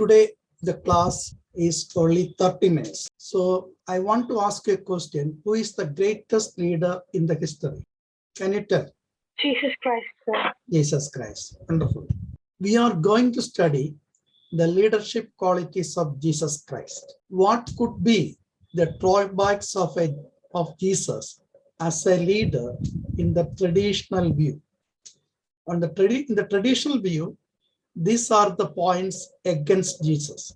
Today, the class is only 30 minutes. So I want to ask you a question. Who is the greatest leader in the history? Can you tell? Jesus Christ, sir. Jesus Christ. Wonderful. We are going to study the leadership qualities of Jesus Christ. What could be the drawbacks of Jesus as a leader in the traditional view? In the traditional view, these are the points against Jesus.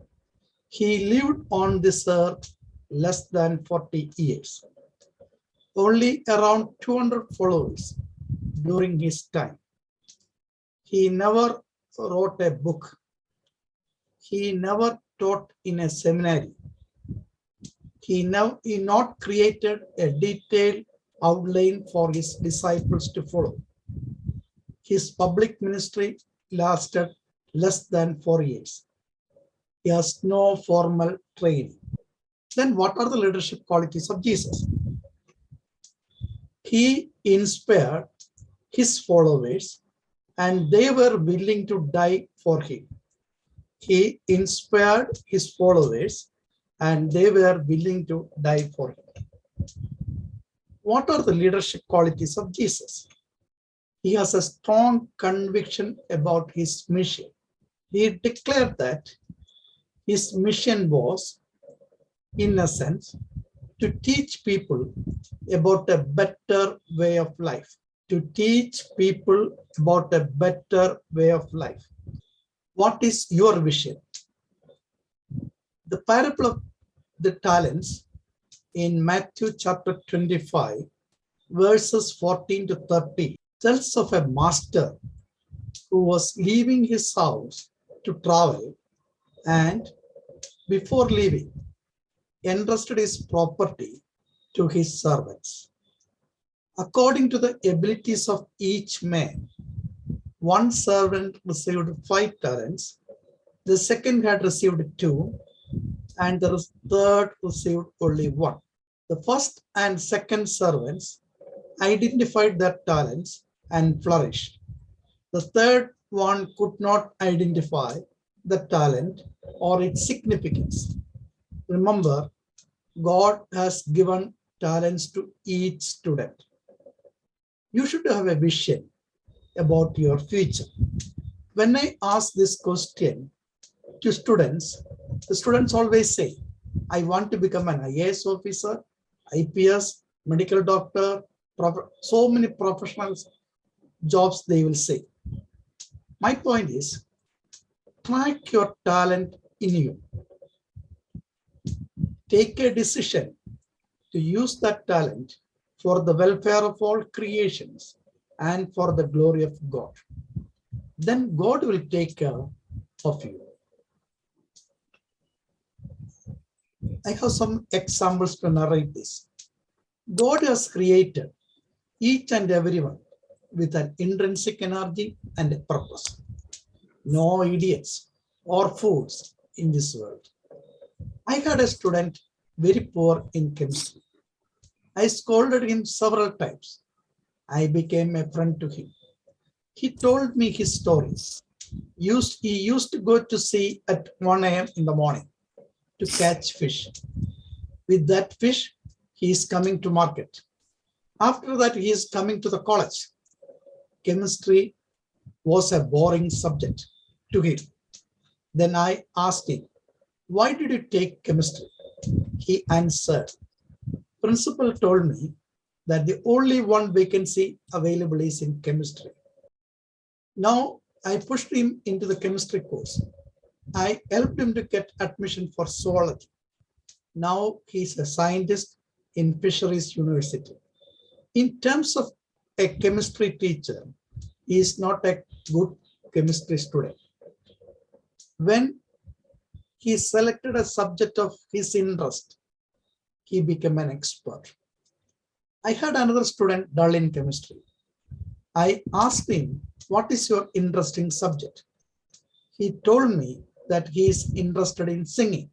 He lived on this earth less than 40 years. Only around 200 followers during his time. He never wrote a book. He never taught in a seminary. He not created a detailed outline for his disciples to follow. His public ministry lasted less than 4 years. He has no formal training. Then what are the leadership qualities of Jesus? He inspired his followers and they were willing to die for him. He inspired his followers and they were willing to die for him. What are the leadership qualities of Jesus? He has a strong conviction about his mission. He declared that his mission was, in a sense, to teach people about a better way of life. To teach people about a better way of life. What is your vision? The parable of the talents in Matthew chapter 25, verses 14 to 30, tells of a master who was leaving his house to travel and before leaving, entrusted his property to his servants. According to the abilities of each man, one servant received 5 talents, the second had received 2, and the third received only 1. The first and second servants identified their talents and flourished. The third one could not identify the talent or its significance. Remember, God has given talents to each student. You should have a vision about your future. When I ask this question to students, the students always say, I want to become an IAS officer, IPS, medical doctor, so many professional jobs they will say. My point is, track your talent in you. Take a decision to use that talent for the welfare of all creations and for the glory of God. Then God will take care of you. I have some examples to narrate this. God has created each and everyone with an intrinsic energy and a purpose. No idiots or fools in this world. I had a student very poor in chemistry. I scolded him several times. I became a friend to him. He told me his stories. He used to go to sea at 1 a.m. in the morning to catch fish. With that fish, he is coming to market. After that, he is coming to the college. Chemistry was a boring subject to him. Then I asked him, why did you take chemistry? He answered, principal told me that the only one vacancy available is in chemistry. Now I pushed him into the chemistry course. I helped him to get admission for zoology. Now he's a scientist in Fisheries University. In terms of a chemistry teacher, he is not a good chemistry student. When he selected a subject of his interest, he became an expert. I had another student dull in chemistry. I asked him, what is your interesting subject? He told me that he is interested in singing.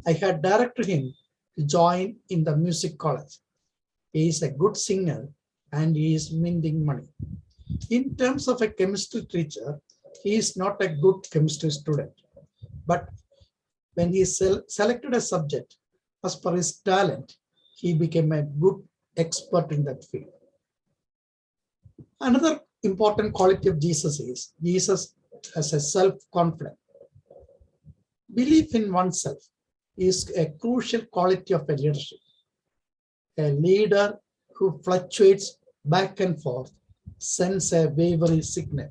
I had directed him to join in the music college. He is a good singer and he is minting money. In terms of a chemistry teacher, he is not a good chemistry student. But when he selected a subject as per his talent, he became a good expert in that field. Another important quality of Jesus is Jesus has a self-confidence. Belief in oneself is a crucial quality of a leadership. A leader who fluctuates back and forth sends a wavering signal.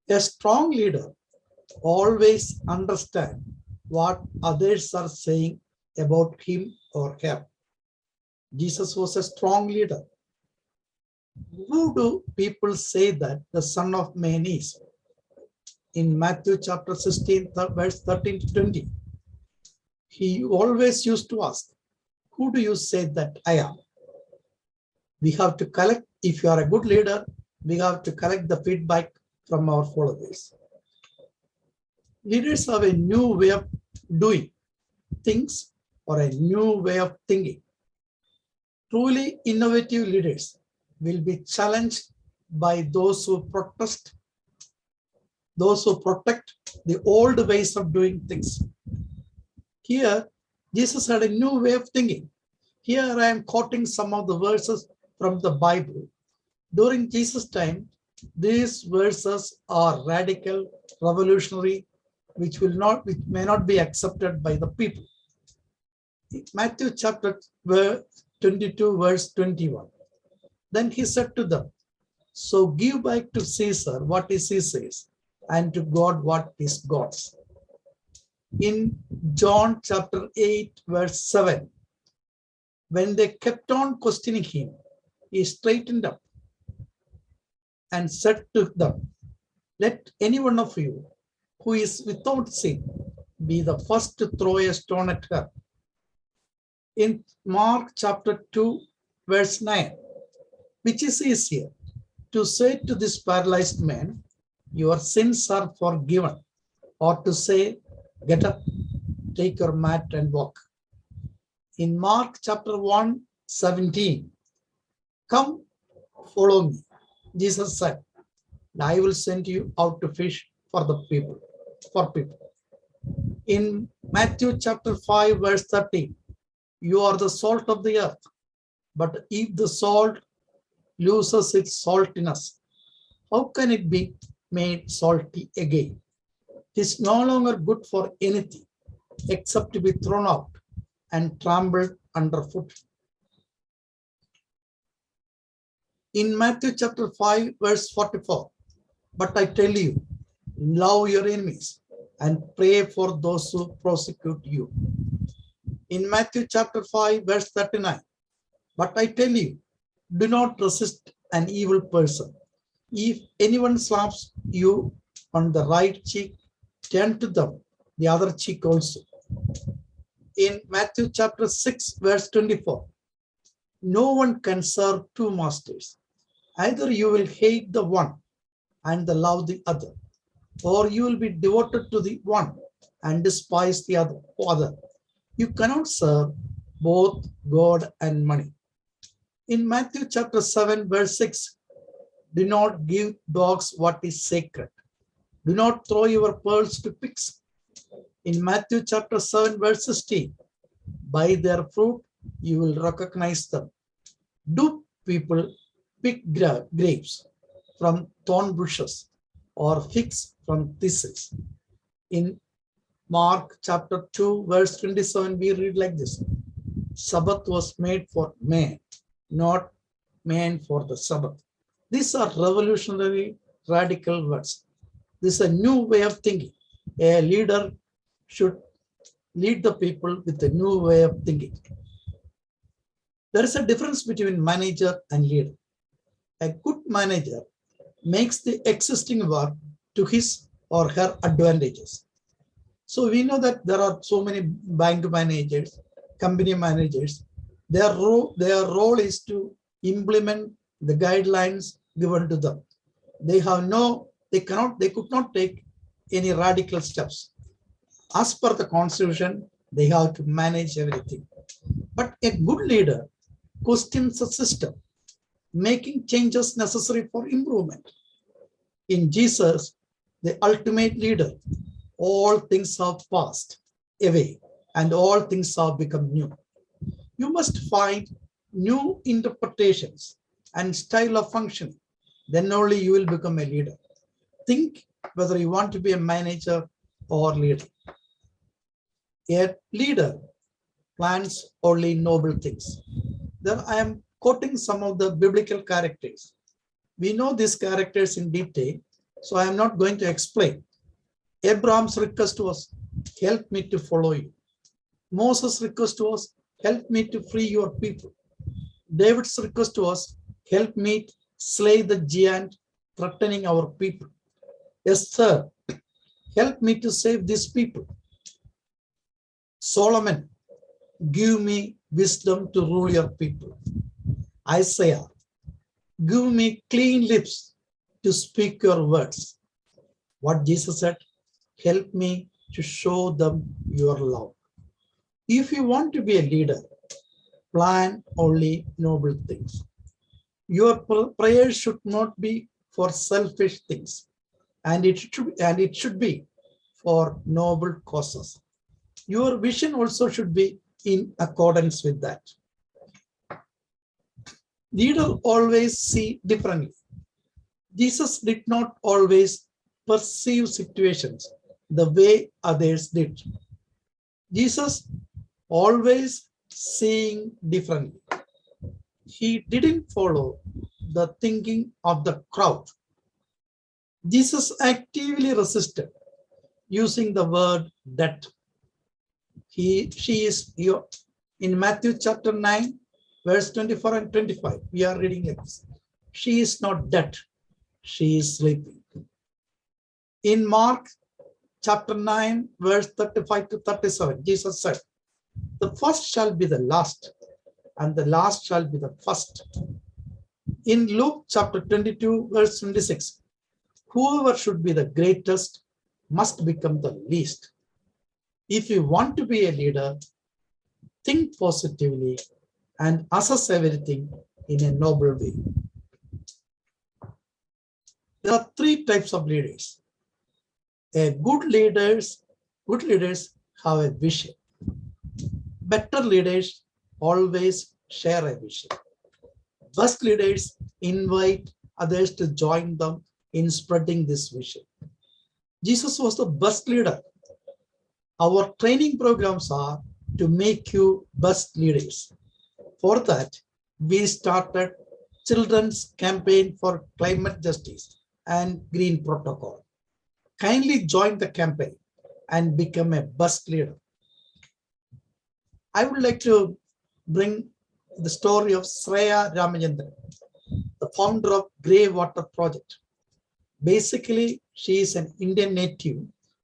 A strong leader always understands what others are saying about him or her. Jesus was a strong leader. Who do people say that the Son of Man is? In Matthew chapter 16, verse 13 to 20, he always used to ask, who do you say that I am? We have to collect, if you are a good leader, we have to collect the feedback from our followers. Leaders have a new way of doing things or a new way of thinking. Truly innovative leaders will be challenged by those who protect the old ways of doing things. Here, Jesus had a new way of thinking. Here I am quoting some of the verses from the Bible. During Jesus' time, these verses are radical, revolutionary, which may not be accepted by the people. Matthew chapter 22, verse 21. Then he said to them, so give back to Caesar what is Caesar's, and to God what is God's. In John chapter 8, verse 7, when they kept on questioning him, he straightened up and said to them, let any one of you who is without sin be the first to throw a stone at her. In Mark chapter 2, verse 9, which is easier, to say to this paralyzed man, your sins are forgiven, or to say, get up, take your mat and walk. In Mark chapter 1, 17, come, follow me. Jesus said, I will send you out to fish for people. In Matthew chapter 5, verse 13, you are the salt of the earth, but if the salt loses its saltiness, how can it be made salty again? It is no longer good for anything except to be thrown out and trampled underfoot. In Matthew chapter 5, verse 44, but I tell you, love your enemies and pray for those who persecute you. In Matthew chapter 5, verse 39, but I tell you, do not resist an evil person. If anyone slaps you on the right cheek, turn to them the other cheek also. In Matthew chapter 6, verse 24, no one can serve two masters. Either you will hate the one and love the other, or you will be devoted to the one and despise the other. You cannot serve both God and money. In Matthew chapter 7, verse 6, do not give dogs what is sacred. Do not throw your pearls to pigs. In Matthew chapter 7, verse 16, by their fruit you will recognize them. Do people pick grapes from thorn bushes or figs from thistles? In Mark chapter 2, verse 27, we read like this. Sabbath was made for man, not man for the Sabbath. These are revolutionary, radical words. This is a new way of thinking. A leader should lead the people with a new way of thinking. There is a difference between manager and leader. A good manager makes the existing work to his or her advantages. So we know that there are so many bank managers, company managers. Their role is to implement the guidelines given to them. They could not take any radical steps. As per the constitution, they have to manage everything. But a good leader questions the system, making changes necessary for improvement. In Jesus, the ultimate leader. All things have passed away and all things have become new. You must find new interpretations and style of functioning. Then only you will become a leader. Think whether you want to be a manager or leader. A leader plans only noble things. Then I am quoting some of the biblical characters. We know these characters in detail, so I am not going to explain. Abraham's request was, help me to follow you. Moses' request was, help me to free your people. David's request was, help me slay the giant threatening our people. Esther, help me to save these people. Solomon, give me wisdom to rule your people. Isaiah, give me clean lips to speak your words. What Jesus said, help me to show them your love. If you want to be a leader, plan only noble things. Your prayers should not be for selfish things, and it should be for noble causes. Your vision also should be in accordance with that. Leaders always see differently. Jesus did not always perceive situations the way others did. Jesus always seeing differently. He didn't follow the thinking of the crowd. Jesus actively resisted using the word that. She is here in Matthew chapter 9, verse 24 and 25. We are reading it. She is not dead, she is sleeping. In Mark chapter 9, verse 35 to 37, Jesus said, the first shall be the last, and the last shall be the first. In Luke chapter 22, verse 26, whoever should be the greatest must become the least. If you want to be a leader, think positively and assess everything in a noble way. There are three types of leaders. Good leaders have a vision. Better leaders always share a vision. Best leaders invite others to join them in spreading this vision. Jesus was the best leader. Our training programs are to make you best leaders. For that, we started Children's Campaign for Climate Justice and Green Protocol. Kindly join the campaign and become a best leader. I would like to bring the story of Sreya Ramachandran, the founder of Grey Water Project. Basically, she is an Indian native,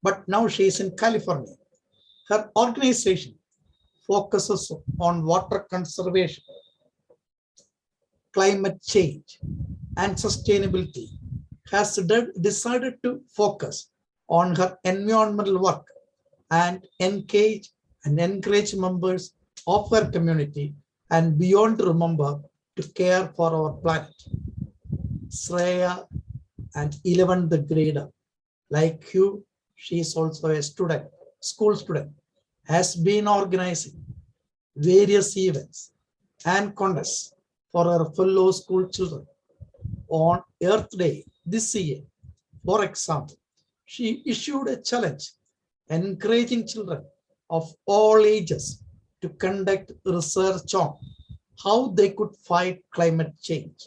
but now she is in California. Her organization focuses on water conservation, climate change, and sustainability. Has decided to focus on her environmental work and engage and encourage members of her community and beyond to remember to care for our planet. Sreya, an 11th grader, like you, she is also a student, school student, has been organizing various events and contests for her fellow school children. On Earth Day this year, for example, she issued a challenge encouraging children of all ages to conduct research on how they could fight climate change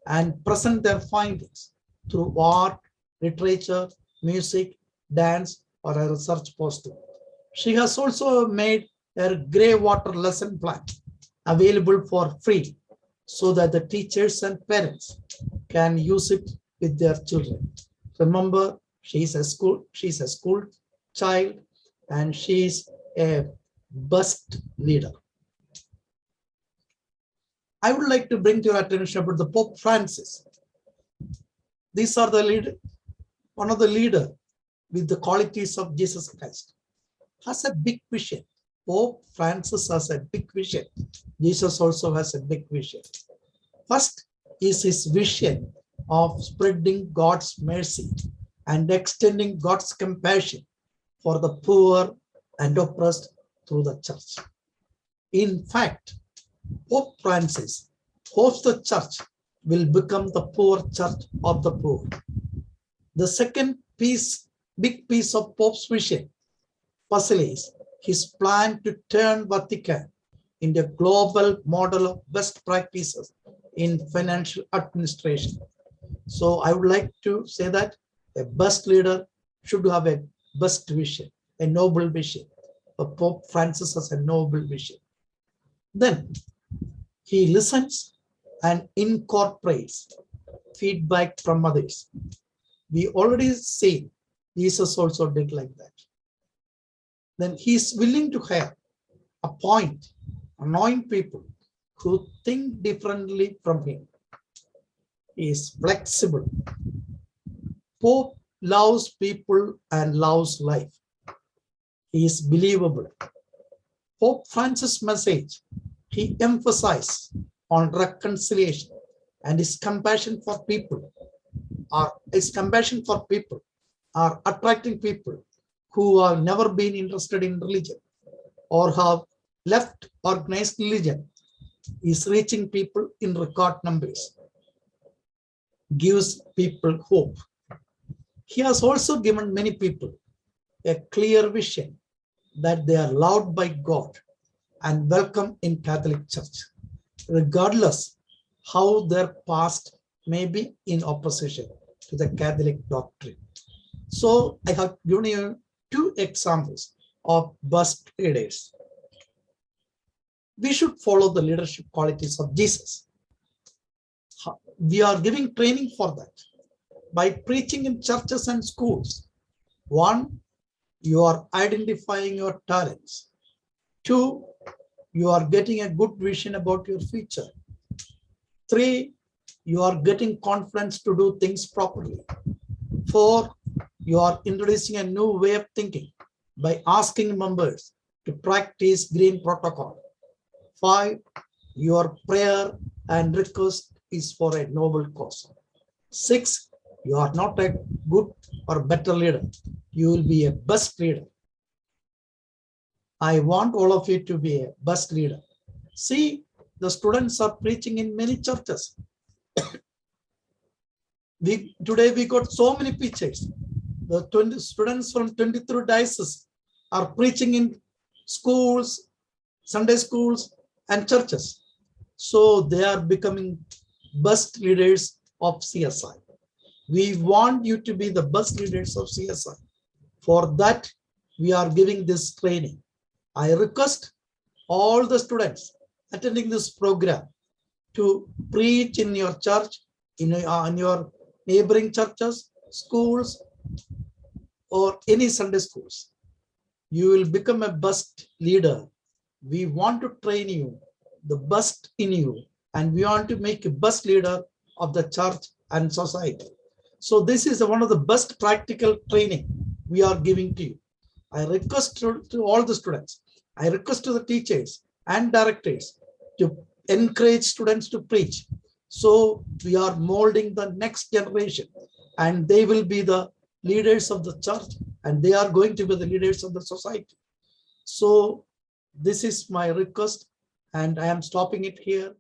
and present their findings through art, literature, music, dance, or a research poster. She has also made her grey water lesson plan available for free so that the teachers and parents can use it with their children. Remember, she's a school child and she's a best leader. I would like to bring to your attention about the Pope Francis. These are the leader, one of the leader with the qualities of Jesus Christ. Has a big vision. Pope Francis has a big vision. Jesus also has a big vision. First is his vision of spreading God's mercy and extending God's compassion for the poor and oppressed through the church. In fact, Pope Francis hopes the church will become the poor church of the poor. The second big piece of Pope's vision puzzle is his plan to turn Vatican into a global model of best practices in financial administration. So I would like to say that a best leader should have a best vision, a noble vision. Pope Francis has a noble vision. Then he listens and incorporates feedback from others. We already see Jesus also did like that. Then he is willing to hire, appoint, anoint people who think differently from him. He is flexible. Pope loves people and loves life. He is believable. Pope Francis' message, he emphasized on reconciliation and his compassion for people are attracting people who have never been interested in religion or have left organized religion. Is reaching people in record numbers, gives people hope. He has also given many people a clear vision that they are loved by God and welcome in Catholic Church, regardless how their past may be in opposition to the Catholic doctrine. So I have given you two examples of best leaders. We should follow the leadership qualities of Jesus. We are giving training for that by preaching in churches and schools. One, you are identifying your talents. Two, you are getting a good vision about your future. Three, you are getting confidence to do things properly. Four, you are introducing a new way of thinking by asking members to practice green protocol. 5, your prayer and request is for a noble cause. 6, you are not a good or better leader. You will be a best leader. I want all of you to be a best leader. See, the students are preaching in many churches. Today we got so many pictures. The 20 students from 23 dioceses are preaching in schools, Sunday schools, and churches. So they are becoming best leaders of CSI. We want you to be the best leaders of CSI. For that, we are giving this training. I request all the students attending this program to preach in your church, in your neighboring churches, schools, or any Sunday schools. You will become a best leader. We want to train you, the best in you, and we want to make a best leader of the church and society. So this is one of the best practical training we are giving to you. I request to all the students, I request to the teachers and directors to encourage students to preach. So we are molding the next generation, and they will be the leaders of the church, and they are going to be the leaders of the society. So this is my request, and I am stopping it here.